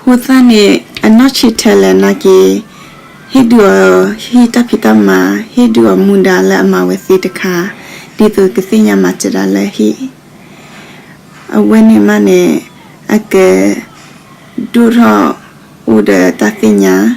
Huthani anochi tele nagi hidua hita pitama hidua munda la ma wethidaka ditu kisinya machira la hi awene mane ake duro uda tatinya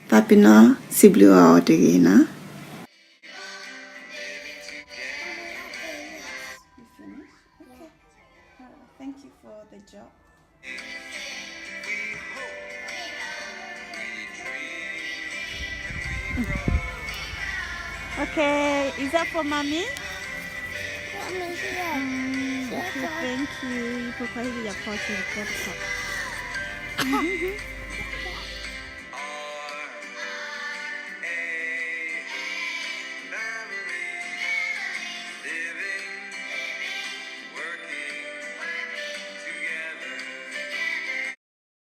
Papino siblua otegina. Thank you for the job. Okay, is that for mommy? Okay, thank you. You prepared your pot to the top.